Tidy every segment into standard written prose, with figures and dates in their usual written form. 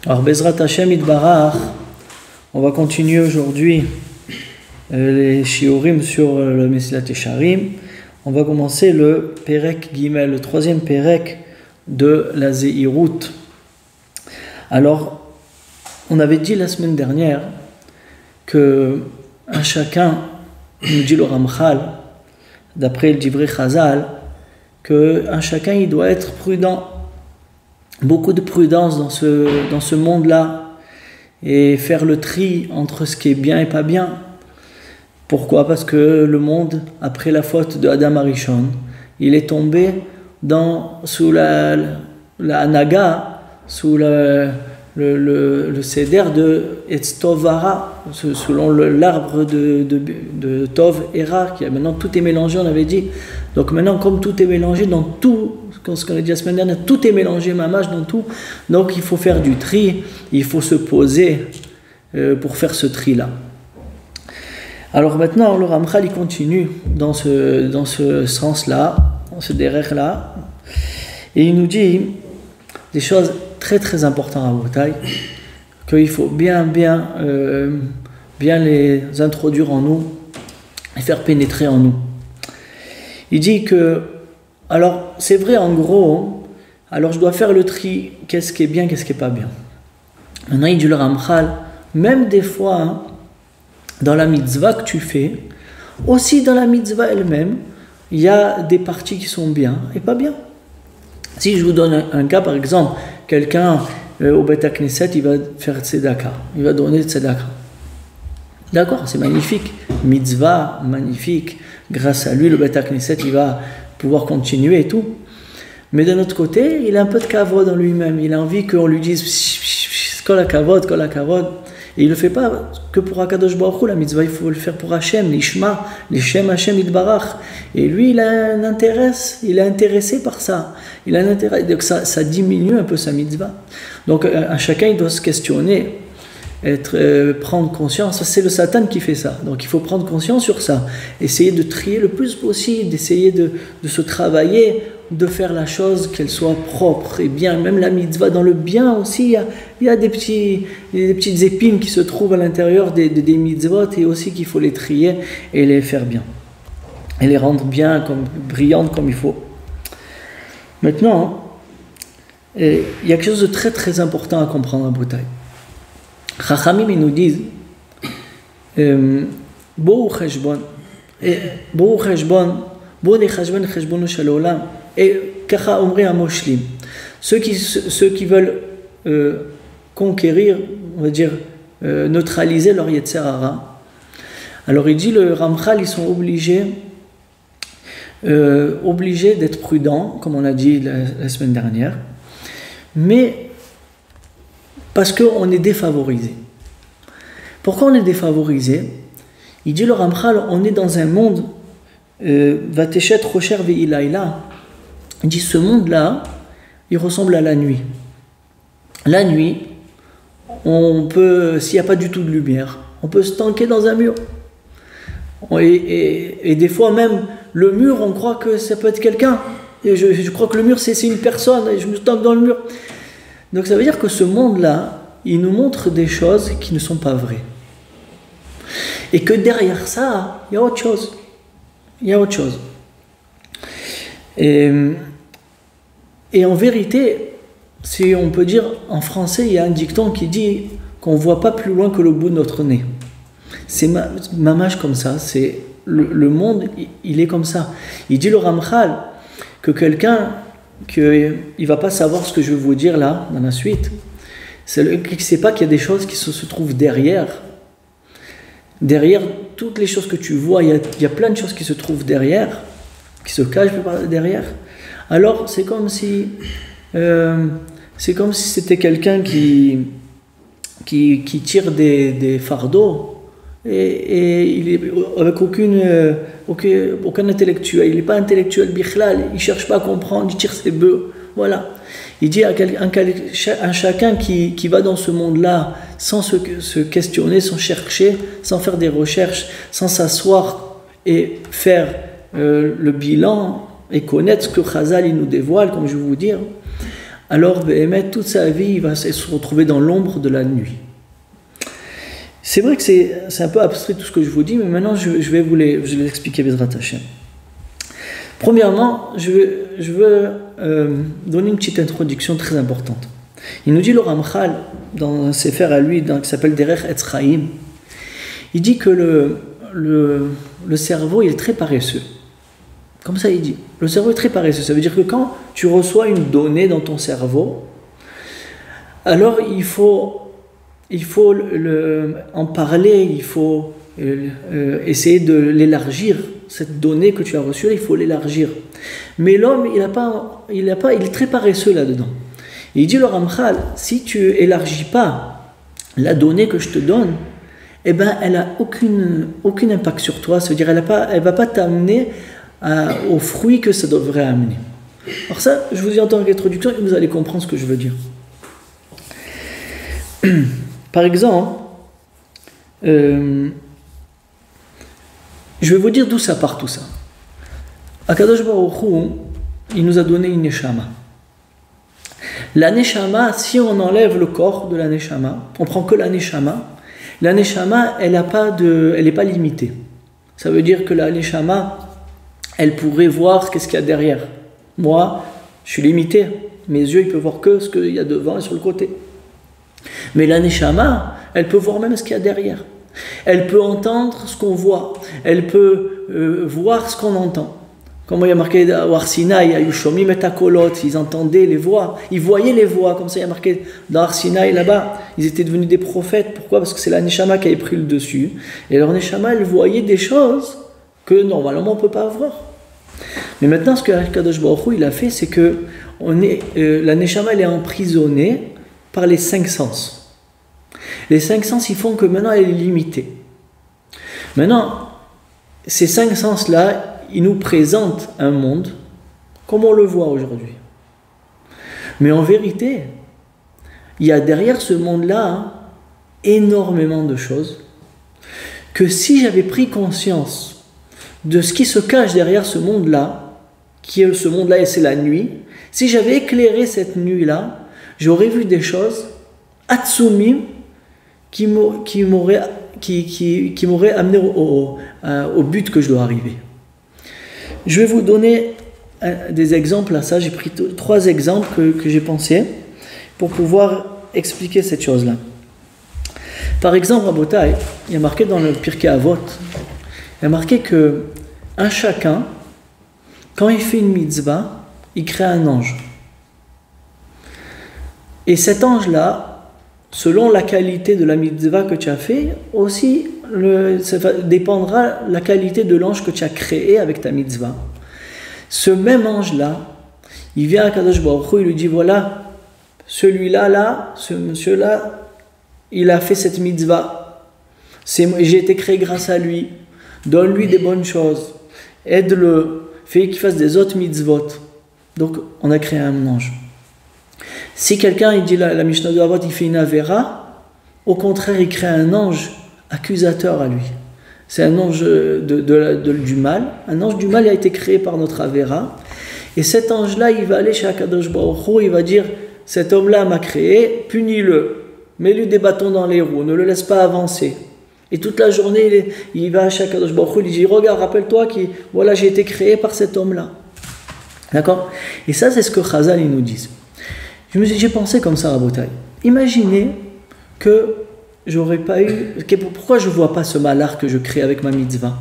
Alors, Bezrat Hashem Itbarach, on va continuer aujourd'hui les shiurim sur le Mesilat Yesharim. On va commencer le Perek Gimel, le troisième Perek de la Zehirut. Alors, on avait dit la semaine dernière que un chacun, nous dit le Ramchal, d'après le Divrei Chazal, qu'un chacun il doit être prudent, beaucoup de prudence dans ce monde-là, et faire le tri entre ce qui est bien et pas bien. Pourquoi ? Parce que le monde, après la faute de Adam Arishon, il est tombé sous la Hanaga, sous le céder de Etztovara, selon l'arbre de Tov et Ra, qui a maintenant tout est mélangé, on avait dit. Donc maintenant, comme tout est mélangé dans tout, ce qu'on a dit la semaine dernière, tout est mélangé, mamage dans tout. Donc il faut faire du tri, il faut se poser pour faire ce tri-là. Alors maintenant, le Ramchal il continue dans ce sens-là, dans ce derrière-là, et il nous dit des choses très très importantes à Botaï, qu'il faut bien les introduire en nous et faire pénétrer en nous. Il dit que, alors c'est vrai en gros, alors je dois faire le tri, qu'est-ce qui est bien, qu'est-ce qui n'est pas bien. Maintenant il dit le Ramchal, même des fois, dans la mitzvah que tu fais, aussi dans la mitzvah elle-même, il y a des parties qui sont bien et pas bien. Si je vous donne un cas, par exemple, quelqu'un au Beit Knesset, il va faire tzedaka, il va donner tzedaka. D'accord, c'est magnifique, mitzvah, magnifique, grâce à lui, le Beit Knesset, il va pouvoir continuer et tout. Mais d'un autre côté, il a un peu de kavod en lui-même, il a envie qu'on lui dise kol hakavod, kol hakavod. Et il ne le fait pas que pour Akadosh Baruch Hu, la mitzvah, il faut le faire pour Hachem, l'Ishma, l'Ishem Hachem Itbarach. Et lui, il est intéressé par ça. Il a un intérêt, donc ça diminue un peu sa mitzvah. Donc chacun, il doit se questionner, prendre conscience. C'est le Satan qui fait ça. Donc il faut prendre conscience sur ça. Essayer de trier le plus possible, d'essayer de se travailler, de faire la chose, qu'elle soit propre et bien. Même la mitzvah, dans le bien aussi, il y a des petites épines qui se trouvent à l'intérieur des mitzvot, et aussi qu'il faut les trier et les faire bien. Et les rendre bien, brillantes comme il faut. Maintenant, il y a quelque chose de très très important à comprendre à Botaï. Chachamim, ils nous disent Bo'u cheshbon, bo'u nechashbon cheshbono shel olam. Et kacha omri amoshlim, ceux qui veulent conquérir, on va dire neutraliser leur yetzer hara. Alors il dit le Ramchal, ils sont obligés d'être prudents, comme on a dit la semaine dernière, mais parce qu'on est défavorisé. Pourquoi on est défavorisé ? Il dit le Ramchal, on est dans un monde vateshet rocher veilaila. Il dit ce monde-là, il ressemble à la nuit. La nuit, on peut, s'il n'y a pas du tout de lumière, on peut se tanker dans un mur. Et des fois même, le mur, on croit que ça peut être quelqu'un. Et je crois que le mur, c'est une personne, et je me tanque dans le mur. Donc ça veut dire que ce monde-là, il nous montre des choses qui ne sont pas vraies. Et que derrière ça, il y a autre chose. Il y a autre chose. Et en vérité, si on peut dire, en français, il y a un dicton qui dit qu'on ne voit pas plus loin que le bout de notre nez. C'est mamage comme ça, c'est le monde, il est comme ça. Il dit le Ramchal que quelqu'un, il ne va pas savoir ce que je vais vous dire là, dans la suite, c'est qui ne sait pas qu'il y a des choses qui se trouvent derrière. Derrière toutes les choses que tu vois, il y a plein de choses qui se trouvent derrière, qui se cachent derrière. Alors c'est comme si c'était quelqu'un qui tire des fardeaux et il est avec aucun intellectuel, il n'est pas intellectuel bichlal, il cherche pas à comprendre, il tire ses bœufs, voilà. Il dit à chacun qui va dans ce monde-là sans se questionner, sans chercher, sans faire des recherches, sans s'asseoir et faire le bilan et connaître ce que Chazal il nous dévoile, comme je vais vous dire. alors Béhémet, toute sa vie, il va se retrouver dans l'ombre de la nuit. C'est vrai que c'est un peu abstrait tout ce que je vous dis, mais maintenant je vais vous les expliquer Bezrat Hashem. Premièrement, je veux donner une petite introduction très importante. Il nous dit le Ramchal, dans un sefer à lui, qui s'appelle Derech Etz Chaim, il dit que le cerveau il est très paresseux. Comme ça il dit. Le cerveau est très paresseux. Ça veut dire que quand tu reçois une donnée dans ton cerveau, alors il faut en parler, il faut essayer de l'élargir. Cette donnée que tu as reçue, il faut l'élargir. Mais l'homme, il est très paresseux là-dedans. Et il dit le Ramchal, si tu élargis pas la donnée que je te donne, eh ben, elle n'a aucun impact sur toi. Ça veut dire, elle va pas t'amener aux fruits que ça devrait amener. Alors ça, je vous dis en tant qu'introduction, et vous allez comprendre ce que je veux dire. Par exemple, je vais vous dire d'où ça part tout ça. Akadosh Baruch Hu, il nous a donné une neshama. La neshama, si on enlève le corps de la neshama, on prend que la neshama, elle n'est pas limitée. Ça veut dire que la neshama, elle pourrait voir qu'est-ce qu'il y a derrière. Moi, je suis limité. Mes yeux, ils peuvent voir que ce qu'il y a devant et sur le côté. Mais la neshama, elle peut voir même ce qu'il y a derrière. Elle peut entendre ce qu'on voit. Elle peut voir ce qu'on entend. Comme il y a marqué à Arsinaï, à Yushomim et Takolot, ils entendaient les voix, ils voyaient les voix, comme ça il y a marqué dans Arsinaï là-bas, ils étaient devenus des prophètes. Pourquoi? Parce que c'est la Neshama qui avait pris le dessus. Et leur Neshama, elle voyait des choses que normalement on ne peut pas voir. Mais maintenant, ce que Kadosh Baruch Hu, il a fait, c'est que la Neshama, elle est emprisonnée par les 5 sens. Les 5 sens, ils font que maintenant elle est limitée. Maintenant, ces 5 sens-là, ils nous présentent un monde comme on le voit aujourd'hui. Mais en vérité, il y a derrière ce monde-là énormément de choses que si j'avais pris conscience de ce qui se cache derrière ce monde-là, qui est ce monde-là et c'est la nuit, si j'avais éclairé cette nuit-là, j'aurais vu des choses atsumim qui m'auraient amené au but que je dois arriver. Je vais vous donner des exemples à ça. J'ai pris 3 exemples que j'ai pensés pour pouvoir expliquer cette chose-là. Par exemple, à Botaï, il y a marqué dans le Pirkei Avot, il y a marqué que un chacun, quand il fait une mitzvah, il crée un ange. Et cet ange-là, selon la qualité de la mitzvah que tu as fait, aussi ça dépendra la qualité de l'ange que tu as créé avec ta mitzvah. Ce même ange-là, il vient à Kadosh Baruch Hu, il lui dit voilà, celui-là, ce monsieur-là, il a fait cette mitzvah. J'ai été créé grâce à lui. Donne-lui des bonnes choses. Aide-le. Fais qu'il fasse des autres mitzvot. Donc, on a créé un ange. Si quelqu'un, il dit la Mishnah de Avot, il fait une avéra, au contraire, il crée un ange accusateur à lui. C'est un ange du mal. Un ange du mal a été créé par notre avéra. Et cet ange-là, il va aller chez Akadosh Baruch Hu, il va dire, cet homme-là m'a créé, punis-le. Mets-lui des bâtons dans les roues, ne le laisse pas avancer. Et toute la journée, il va chez Akadosh Baruch Hu, il dit, regarde, rappelle-toi que voilà, j'ai été créé par cet homme-là. D'accord? Et ça, c'est ce que Chazal nous dit. J'ai pensé comme ça à Botaï. Imaginez que j'aurais pas eu... Pourquoi je ne vois pas ce malheur que je crée avec ma mitzvah?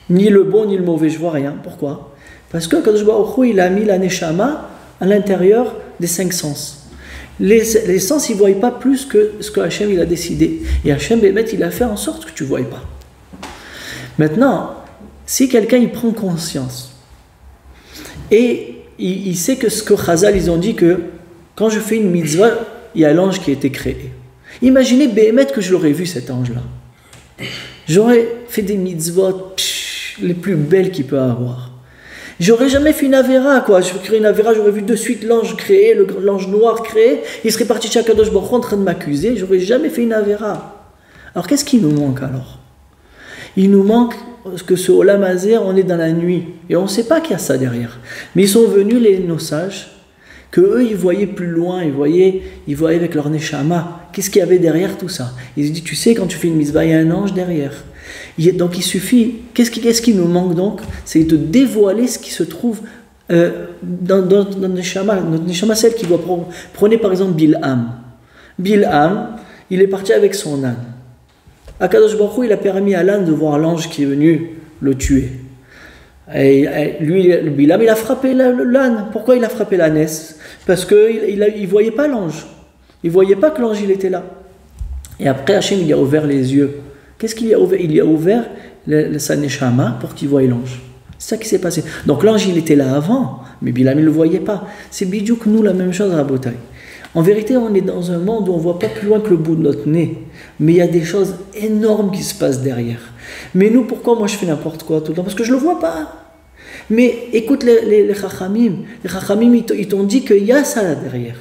Ni le bon, ni le mauvais, je ne vois rien. Pourquoi? Parce que Kadosh Baruch Hu, il a mis la neshama à l'intérieur des 5 sens. Les sens, ils ne voient pas plus que ce que Hachem il a décidé. Et Hachem, il a fait en sorte que tu ne voies pas. Maintenant, si quelqu'un il prend conscience et il sait que ce que Chazal, ils ont dit que quand je fais une mitzvah, il y a l'ange qui a été créé. Imaginez Béhémet que je l'aurais vu cet ange-là. J'aurais fait des mitzvot les plus belles qu'il peut avoir. J'aurais jamais fait une avéra, quoi. Je ferais une avéra, j'aurais vu de suite l'ange créé, l'ange noir créé. Il serait parti chez Akadosh Baruch Hu en train de m'accuser. J'aurais jamais fait une avéra. Alors qu'est-ce qui nous manque alors? Il nous manque que ce Olam Hazé, on est dans la nuit. Et on ne sait pas qu'il y a ça derrière. Mais ils sont venus, nos sages, Que eux, ils voyaient plus loin, ils voyaient avec leur neshama. Qu'est-ce qu'il y avait derrière tout ça? Ils se disent, tu sais, quand tu fais une mitzvah, il y a un ange derrière. Donc il suffit, qu'est-ce qui nous manque donc? C'est de dévoiler ce qui se trouve dans notre neshama. Notre neshama, celle qui doit prendre. Prenez par exemple Bilham. Bilham, il est parti avec son âne. Akadosh Baruch Hu, il a permis à l'âne de voir l'ange qui est venu le tuer. Et lui, Bilham, il a frappé l'âne. Pourquoi il a frappé l'ânesse? Parce qu'il ne voyait pas l'ange. Il ne voyait pas que l'ange il était là. Et après, Hachem, il a ouvert les yeux. Qu'est-ce qu'il a ouvert? Il a ouvert sa neshama pour qu'il voie l'ange. C'est ça qui s'est passé. Donc l'ange, il était là avant, mais Bilham, il ne le voyait pas. C'est bidjouk, nous, la même chose à Rabotai. En vérité, on est dans un monde où on ne voit pas plus loin que le bout de notre nez. Mais il y a des choses énormes qui se passent derrière. Mais nous, pourquoi moi je fais n'importe quoi tout le temps? Parce que je ne le vois pas. Mais écoute les Chachamim. Les Chachamim, ils t'ont dit qu'il y a ça là derrière.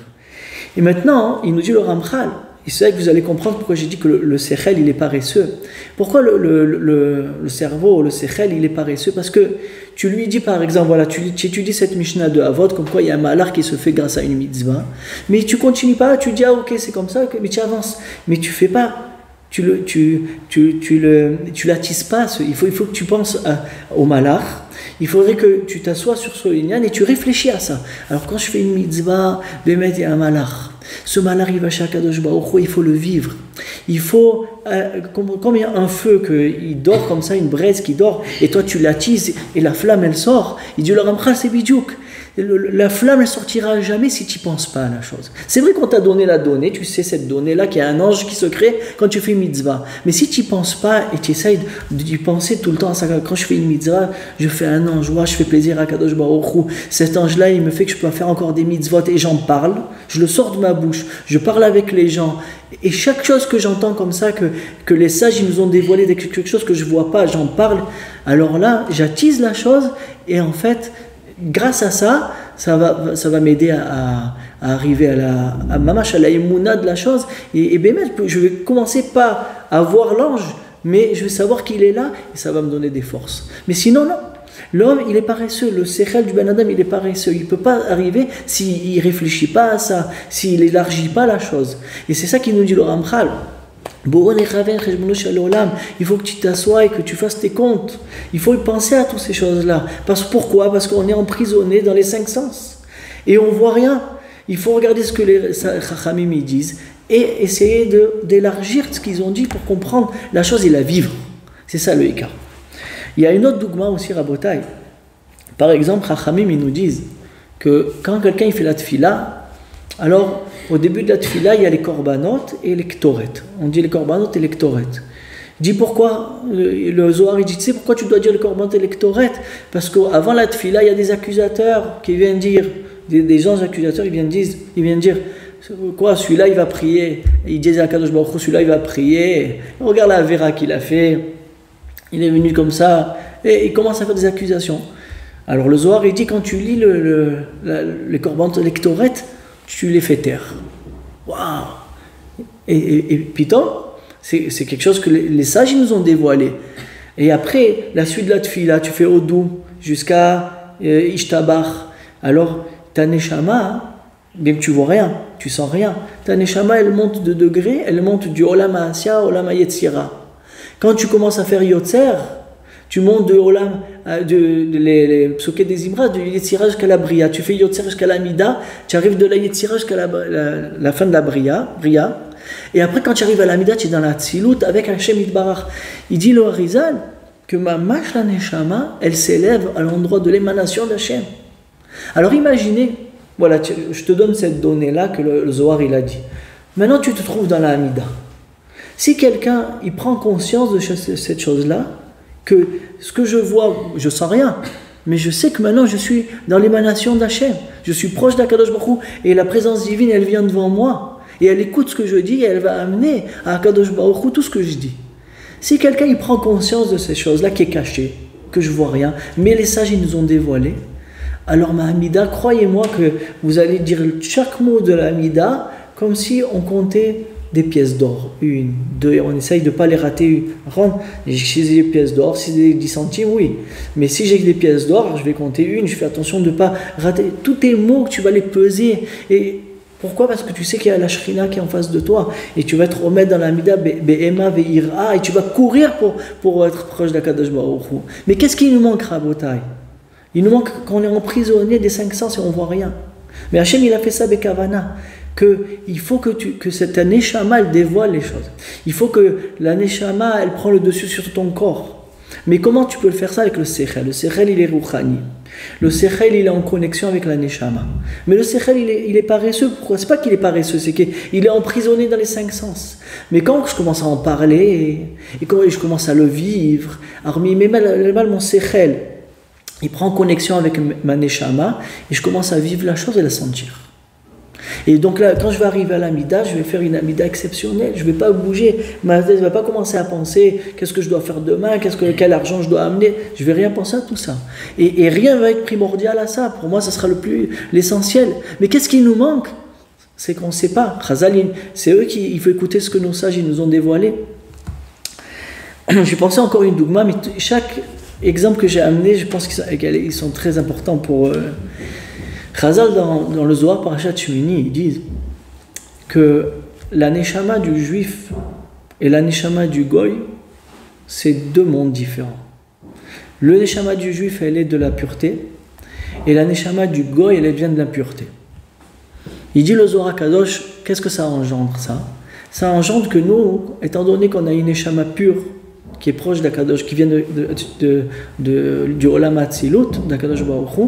Et maintenant, il nous dit le Ramchal. Et c'est vrai que vous allez comprendre pourquoi j'ai dit que le Sechel, il est paresseux. Pourquoi le cerveau, le Sechel, il est paresseux? Parce que tu lui dis par exemple, voilà, tu étudies cette Mishnah de Avot, comme quoi il y a un malheur qui se fait grâce à une mitzvah, mais tu continues pas, tu dis, ah ok, c'est comme ça, mais tu avances. Mais tu fais pas, tu l'attises pas, il faut que tu penses au malheur. Il faudrait que tu t'assoies sur ce lignan et tu réfléchis à ça. Alors quand je fais une mitzvah, il y a un malhar. Ce malhar, il va chez Akadosh Baruch Hu, il faut le vivre. Il faut, comme il y a un feu, il dort comme ça, une braise qui dort, et toi tu l'attises et la flamme elle sort. Il dit le Ramchal, c'est bidjouk. La flamme elle sortira jamais si tu n'y penses pas à la chose. C'est vrai qu'on t'a donné la donnée, tu sais cette donnée-là, qu'il y a un ange qui se crée quand tu fais une mitzvah. Mais si tu n'y penses pas et tu essayes d'y penser tout le temps à ça, quand je fais une mitzvah, je fais un ange, je fais plaisir à Kadosh Baruch Hu. Cet ange-là, il me fait que je peux faire encore des mitzvot et j'en parle. Je le sors de ma bouche, je parle avec les gens. Et chaque chose que j'entends comme ça, que les sages ils nous ont dévoilé quelque chose que je ne vois pas, j'en parle. Alors là, j'attise la chose et en fait, grâce à ça, ça va m'aider à arriver à la émouna de la chose. Et bien, je vais commencer pas à voir l'ange, mais je vais savoir qu'il est là et ça va me donner des forces. Mais sinon, non. L'homme, il est paresseux. Le sechel du Ben Adam, il est paresseux. Il ne peut pas arriver s'il ne réfléchit pas à ça, s'il n'élargit pas la chose. Et c'est ça qu'il nous dit le Ramchal. Il faut que tu t'assoies et que tu fasses tes comptes. Il faut y penser à toutes ces choses-là. Pourquoi? Parce qu'on est emprisonné dans les 5 sens. Et on ne voit rien. Il faut regarder ce que les Chachamim disent et essayer d'élargir ce qu'ils ont dit pour comprendre la chose et la vivre. C'est ça le écart. Il y a une autre dougma aussi, Rabotai. Par exemple, Chachamim, ils nous disent que quand quelqu'un il fait la tfila, alors au début de la tfila, il y a les korbanot et les ktoret. On dit les korbanot et les ktoret. Il dit pourquoi, le Zohar il dit, tu sais pourquoi tu dois dire les korbanot et les ktoret? Parce qu'avant la tfila, il y a des accusateurs qui viennent dire, des gens accusateurs, ils viennent dire, quoi, celui-là il va prier. Ils disent à Kadosh Baruch Hu, celui-là il va prier. Regarde la vera qu'il a fait. Il est venu comme ça, et il commence à faire des accusations. Alors le Zohar, il dit, quand tu lis les korbanot lektoret, tu les fais taire. Waouh! Et Python, c'est quelque chose que les sages ils nous ont dévoilé. Et après, la suite de la tfila, tu fais Odou jusqu'à Ishtabach. Alors, ta neshama, bien que tu vois rien, tu sens rien, ta neshama, elle monte de degré, elle monte du Olam Ha'asya au Olam Ha'yetzira. Quand tu commences à faire Yotzer, tu montes de Olam, les psuké des Imra, de Yetzira jusqu'à la Bria. Tu fais Yotzer jusqu'à la Mida, tu arrives de la Yetzira jusqu'à la fin de la Bria. Et après, quand tu arrives à la Mida, tu es dans la Tzilut avec Hashem Yitbarach. Il dit le Harizal que ma mâche la Neshama, elle s'élève à l'endroit de l'émanation d'Hashem. Alors imaginez, voilà, je te donne cette donnée-là que le Zohar il a dit. Maintenant, tu te trouves dans la Hamida. Si quelqu'un il prend conscience de cette chose-là, que ce que je vois, je sens rien, mais je sais que maintenant je suis dans l'émanation d'Hachem, je suis proche d'Akadosh Baruch Hu, et la présence divine elle vient devant moi, et elle écoute ce que je dis, et elle va amener à Akadosh Baruch Hu tout ce que je dis. Si quelqu'un il prend conscience de ces choses-là qui est cachée, que je vois rien, mais les sages ils nous ont dévoilé, alors ma Hamida, croyez-moi que vous allez dire chaque mot de la Hamida comme si on comptait des pièces d'or, 1, 2, et on essaye de ne pas les rater. Si j'ai des pièces d'or, si j'ai 10 centimes, oui. Mais si j'ai des pièces d'or, je vais compter 1, je fais attention de ne pas rater. Tous tes mots, tu vas les peser. Et pourquoi? Parce que tu sais qu'il y a la Shrina qui est en face de toi. Et tu vas te remettre dans la Mida, Be'ema, Ve'ira, et tu vas courir pour être proche d'Akadosh Baruch Hu. Mais qu'est-ce qui nous manque, Rabotai? Il nous manque qu'on est emprisonné des 5 sens et on ne voit rien. Mais Hachem, il a fait ça Bekavana. Il faut que cette Neshama, elle dévoile les choses. Il faut que la Neshama, elle prend le dessus sur ton corps. Mais comment tu peux le faire ça avec le Sechel? Le Sechel, il est Rouchani. Le Sechel, il est en connexion avec la Neshama. Mais le Sechel, il est paresseux. Pourquoi? C'est pas qu'il est paresseux, c'est qu'il est emprisonné dans les 5 sens. Mais quand je commence à en parler, et quand je commence à le vivre, alors mal mon Sechel, il prend connexion avec ma Neshama, et je commence à vivre la chose et la sentir. Et donc là, quand je vais arriver à l'Amida, je vais faire une Amida exceptionnelle. Je ne vais pas bouger. Ma tête ne va pas commencer à penser qu'est-ce que je dois faire demain, quel argent je dois amener. Je ne vais rien penser à tout ça. Et rien ne va être primordial à ça. Pour moi, ça sera l'essentiel. Mais qu'est-ce qui nous manque? C'est qu'on ne sait pas. Chazal, c'est eux il faut écouter ce que nos sages ils nous ont dévoilé. J'ai pensé encore une dougma, mais chaque exemple que j'ai amené, je pense qu'ils sont très importants pour... Chazal, dans le Zohar Parashat Shemini, ils disent que la Neshama du juif et la Neshama du Goy, c'est 2 mondes différents. Le Neshama du juif, elle est de la pureté, et la Neshama du Goy, elle vient de l'impureté. Il dit le Zohar Kadosh, qu'est-ce que ça engendre ça? Ça engendre que nous, étant donné qu'on a une Neshama pure, qui est proche d'Akadosh, qui vient du Olam Hatzilut, d'Akadosh Baruch Hu,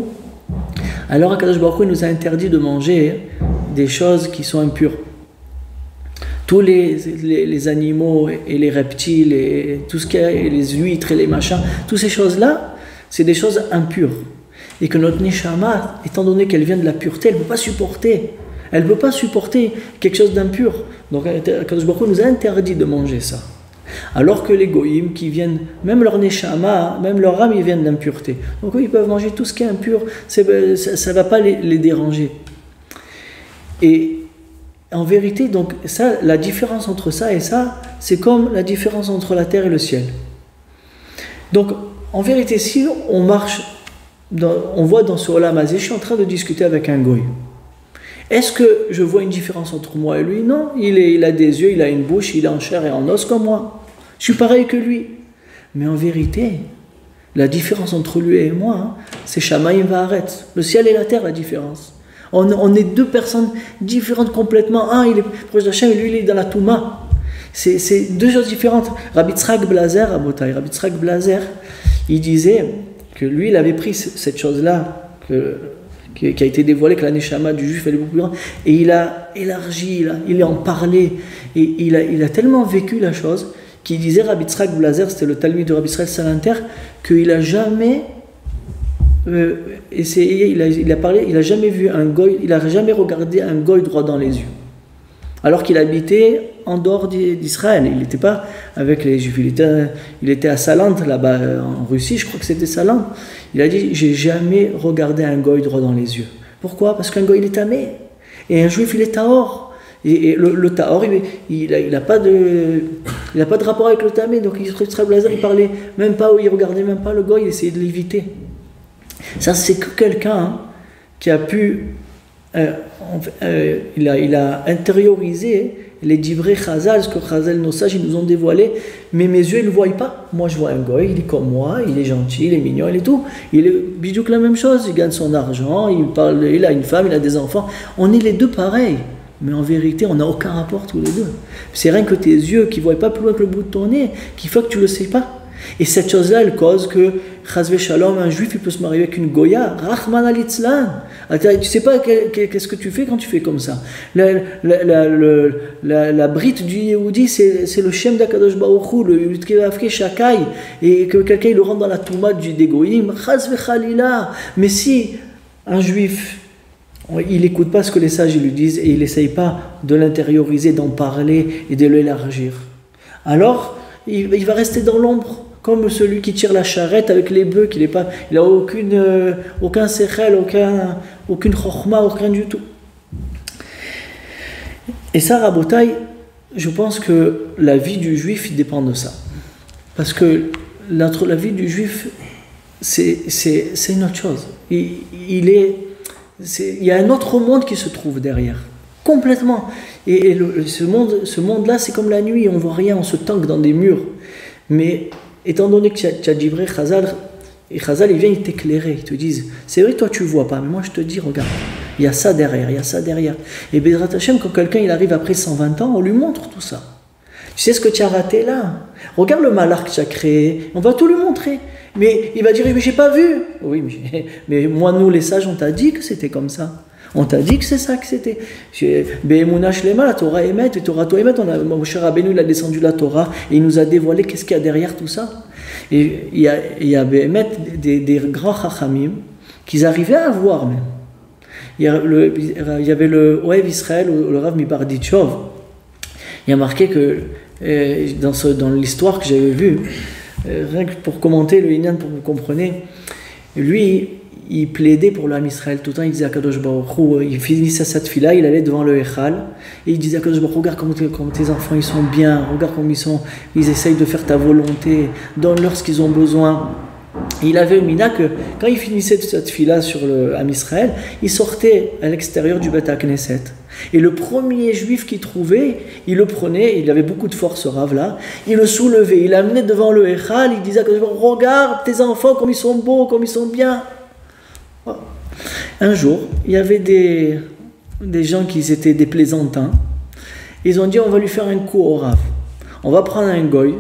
alors Akadosh Baruch Hu nous a interdit de manger des choses qui sont impures. Tous les animaux et les reptiles, et tout ce qu'il y a, et les huîtres et les machins, toutes ces choses-là, c'est des choses impures. Et que notre Neshama, étant donné qu'elle vient de la pureté, elle ne peut pas supporter. Elle ne peut pas supporter quelque chose d'impur. Donc Akadosh Baruch Hu nous a interdit de manger ça. Alors que les goïms qui viennent, même leur neshama, même leur âme, ils viennent d'impureté. Donc eux, ils peuvent manger tout ce qui est impur, ça ne va pas les déranger. Et en vérité, donc ça, la différence entre ça et ça, c'est comme la différence entre la terre et le ciel. Donc en vérité, si on marche, on voit dans ce Olam Hazé, je suis en train de discuter avec un goï. Est-ce que je vois une différence entre moi et lui? Non, il a des yeux, il a une bouche, il est en chair et en os comme moi. Je suis pareil que lui. Mais en vérité, la différence entre lui et moi, c'est Shamayim Va'aretz. Le ciel et la terre, la différence. On est 2 personnes différentes complètement. Un, il est proche d'Hachem et lui, il est dans la Touma. C'est 2 choses différentes. Rabbi Tzrak Blazer, Rabbi Tzrak Blazer, il disait que lui, il avait pris cette chose-là, qui a été dévoilé, que la Neshama du juif elle est beaucoup plus grande, et il a élargi, il a en parlé, et il a tellement vécu la chose, qu'il disait, Rabbi Tzrak Blazer, c'était le Talmud de Rabbi Israël Salanter, qu'il n'a jamais essayé, il a parlé, il n'a jamais vu un goy, il n'a jamais regardé un goy droit dans les yeux, alors qu'il habitait en dehors d'Israël, il n'était pas avec les juifs, il était à Salente, là-bas en Russie, je crois que c'était Salente. Il a dit, j'ai jamais regardé un goy droit dans les yeux. Pourquoi? Parce qu'un goy il est tamé, et un juif il est tahor. Et le tahor, il n'a pas de rapport avec le tamé, donc il parlait même pas, il regardait même pas le goy, il essayait de l'éviter. Ça, c'est que quelqu'un qui a pu, il a intériorisé les divrei Chazal, ce que Chazal, nos sages, ils nous ont dévoilé, mais mes yeux, ils ne le voient pas. Moi, je vois un goy, il est comme moi, il est gentil, il est mignon, il est tout. Il est bijouk la même chose, il gagne son argent, il a une femme, il a des enfants. On est les 2 pareils. Mais en vérité, on n'a aucun rapport tous les 2. C'est rien que tes yeux qui ne voient pas plus loin que le bout de ton nez qui fait que tu ne le sais pas. Et cette chose-là, elle cause que, chazvé shalom, un juif, il peut se marier avec une goya, rachman alitzlan. Tu ne sais pas qu'est-ce que tu fais quand tu fais comme ça. La brite du Yehudi, c'est le shem d'Akadosh Baruch Hu, le Yudkevavke Shakai, et que quelqu'un il le rentre dans la touma du dégoïm, chazvé chalila. Mais si un juif, il n'écoute pas ce que les sages lui disent et il n'essaye pas de l'intérioriser, d'en parler et de l'élargir, alors il va rester dans l'ombre, comme celui qui tire la charrette avec les bœufs, il n'a aucun sechel, aucune chokhma, aucun du tout. Et ça, Rabotai, je pense que la vie du juif dépend de ça. Parce que la vie du juif, c'est une autre chose. Il y a un autre monde qui se trouve derrière. Complètement. Et ce monde-là, c'est comme la nuit, on ne voit rien, on se tanque dans des murs. Mais étant donné que tu as Jibril, Chazal, et Chazal, il vient, il t'éclairer, ils te disent, c'est vrai, toi tu ne vois pas, mais moi je te dis, regarde, il y a ça derrière, il y a ça derrière. Et Bezrat Hashem, quand quelqu'un il arrive après 120 ans, on lui montre tout ça. Tu sais ce que tu as raté là? Regarde le malheur que tu as créé, on va tout lui montrer. Mais il va dire, mais j'ai pas vu. Oui, mais moi, nous les sages, on t'a dit que c'était comme ça. On t'a dit que c'est ça que c'était. Be'emunah shlema, la Torah émet, et Torah to émet. Moshe Rabbeinu, il a descendu la Torah et il nous a dévoilé qu'est-ce qu'il y a derrière tout ça. Et il y a Be'emet des grands chachamim qu'ils arrivaient à voir même. Il y avait le Oev Israël, le Rav Mibarditchov. Il y a marqué que dans l'histoire que j'avais vue, rien que pour commenter le Inyan, pour que vous compreniez, lui, il plaidait pour l'âme Israël tout le temps. Il disait à Kadosh Baruch Hu, il finissait cette fila, il allait devant le Echal et il disait à Kadosh Baruch Hu, regarde comment tes enfants ils sont bien, regarde comment ils essayent de faire ta volonté, donne-leur ce qu'ils ont besoin. Et il avait une mina que quand il finissait cette fila sur l'âme Israël, il sortait à l'extérieur du Beth HaKnesset. Et le premier juif qu'il trouvait, il le prenait, il avait beaucoup de force ce rave là, il le soulevait, il l'amenait devant le Echal, il disait à Kadosh Baruch Hu, regarde tes enfants comme ils sont beaux, comme ils sont bien. Un jour, il y avait des gens qui étaient des plaisantins. Ils ont dit, on va lui faire un coup au Rav. On va prendre un goy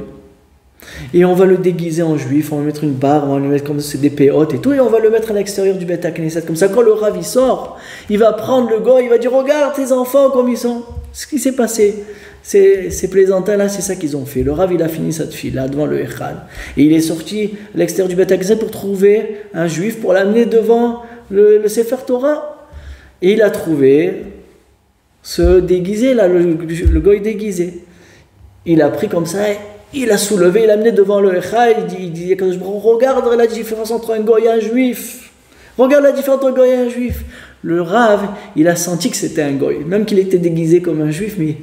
et on va le déguiser en juif, on va lui mettre une barbe, on va lui mettre comme c'est des péotes et tout, et on va le mettre à l'extérieur du Beth HaKnesset. Comme ça, quand le Rav il sort, il va prendre le goy, il va dire, regarde tes enfants comme ils sont. Ce qui s'est passé, ces plaisantins-là, c'est ça qu'ils ont fait. Le Rav, il a fini cette fille-là devant le Echal. Et il est sorti à l'extérieur du Beth HaKnesset pour trouver un juif, pour l'amener devant le Sefer Torah. Et il a trouvé ce déguisé là, le goy déguisé. Il a pris comme ça, il a soulevé, il l'a amené devant le Echal, il dit regarde la différence entre un goy et un juif. Regarde la différence entre un goy et un juif. Le Rav, il a senti que c'était un goy, même qu'il était déguisé comme un juif, mais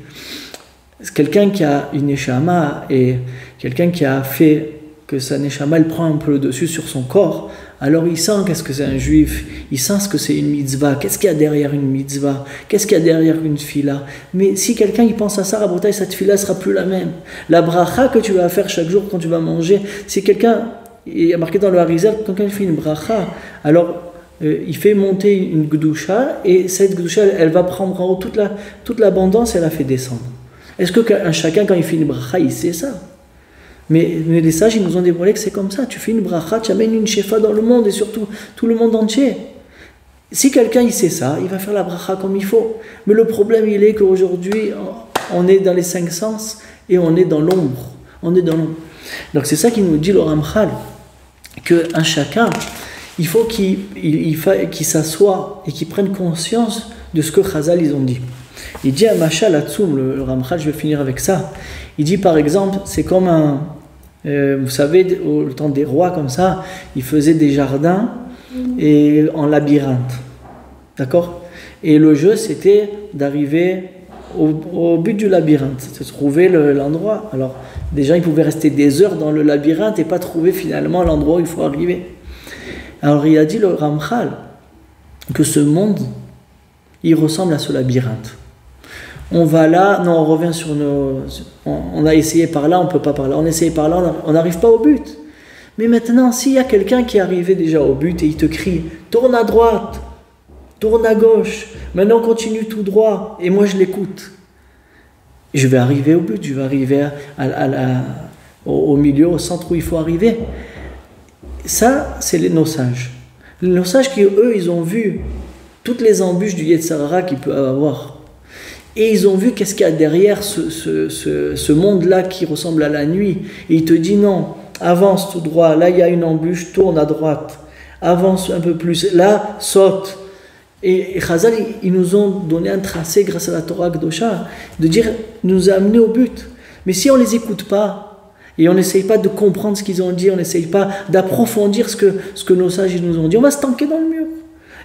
c'est quelqu'un qui a une neshama et quelqu'un qui a fait que sa neshama elle prend un peu le dessus sur son corps. Alors il sent qu'est-ce que c'est un juif, il sent ce que c'est une mitzvah, qu'est-ce qu'il y a derrière une mitzvah, qu'est-ce qu'il y a derrière une fila. Mais si quelqu'un il pense à ça, Rabotai, cette fila ne sera plus la même. La bracha que tu vas faire chaque jour quand tu vas manger, si quelqu'un, il y a marqué dans le Harizal, quand quelqu'un fait une bracha, alors il fait monter une gdusha et cette gdusha elle va prendre en haut toute l'abondance et elle la fait descendre. Est-ce que chacun quand il fait une bracha il sait ça? Mais les sages, ils nous ont dévoilé que c'est comme ça. Tu fais une bracha, tu amènes une shefa dans le monde et surtout tout le monde entier. Si quelqu'un il sait ça, il va faire la bracha comme il faut. Mais le problème, il est qu'aujourd'hui, on est dans les 5 sens et on est dans l'ombre. On est dans l'ombre. Donc c'est ça qu'il nous dit le Ramchal, qu'un chacun, il faut qu'il s'assoie et qu'il prenne conscience de ce que Chazal ils ont dit. Il dit à Machal Atsoum, le Ramchal, je vais finir avec ça. Il dit par exemple, c'est comme vous savez, au temps des rois comme ça, ils faisaient des jardins et en labyrinthe. D'accord? Et le jeu, c'était d'arriver au but du labyrinthe, de trouver l'endroit. Alors, des gens, ils pouvaient rester des heures dans le labyrinthe et pas trouver finalement l'endroit où il faut arriver. Alors, il a dit le Ramchal que ce monde, il ressemble à ce labyrinthe. On va là, non, on revient sur on a essayé par là, on ne peut pas par là, on a essayé par là, on n'arrive pas au but. Mais maintenant, s'il y a quelqu'un qui est arrivé déjà au but et il te crie, tourne à droite, tourne à gauche, maintenant continue tout droit, et moi je l'écoute. Je vais arriver au but, je vais arriver au milieu, au centre où il faut arriver. Ça, c'est nos sages. Nos sages qui, eux, ils ont vu toutes les embûches du Yetzirah qu'il peut avoir. Et ils ont vu qu'est-ce qu'il y a derrière ce monde-là qui ressemble à la nuit. Et il te dit non, avance tout droit, là il y a une embûche, tourne à droite, avance un peu plus, là saute. Et Chazal, ils nous ont donné un tracé grâce à la Torah Kedosha, de dire, nous a amenés au but. Mais si on ne les écoute pas, et on n'essaye pas de comprendre ce qu'ils ont dit, on n'essaye pas d'approfondir ce que nos sages nous ont dit, on va se tanker dans le mur.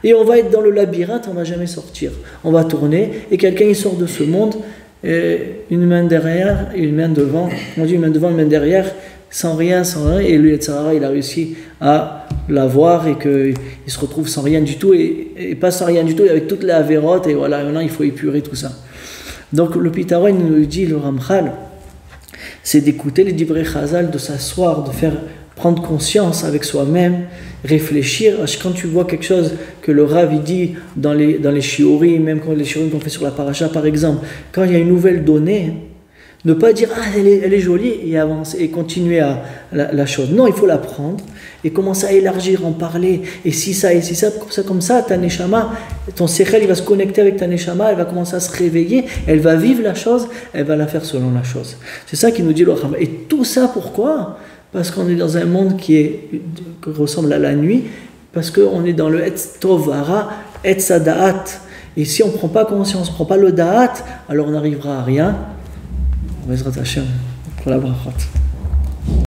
Et on va être dans le labyrinthe, on ne va jamais sortir. On va tourner, et quelqu'un il sort de ce monde, une main derrière et une main devant. On dit une main devant, une main derrière, sans rien, et le Yetzirah, il a réussi à l'avoir et qu'il se retrouve sans rien du tout, et pas sans rien du tout, avec toutes les avérotes, et voilà, maintenant il faut épurer tout ça. Donc le Pitaron, il nous dit, le Ramchal, c'est d'écouter les Divrei Chazal, de s'asseoir, de faire prendre conscience avec soi-même, réfléchir. Quand tu vois quelque chose que le Rav il dit dans les shiurim, même quand les shiurim qu'on fait sur la paracha par exemple, quand il y a une nouvelle donnée, ne pas dire ah elle est jolie et avancer et continuer à la chose. Non, il faut la prendre et commencer à élargir, en parler, et si ça, comme ça, ta neshama, ton sechel, il va se connecter avec ta neshama, elle va commencer à se réveiller, elle va vivre la chose, elle va la faire selon la chose. C'est ça qui nous dit le Rambam. Et tout ça, pourquoi ? Parce qu'on est dans un monde qui ressemble à la nuit, parce qu'on est dans le Etz Tov Hara, Etz Da'at. Et si on ne prend pas conscience, on ne prend pas le Da'at, alors on n'arrivera à rien. Bezrat Hashem, pour la brachot.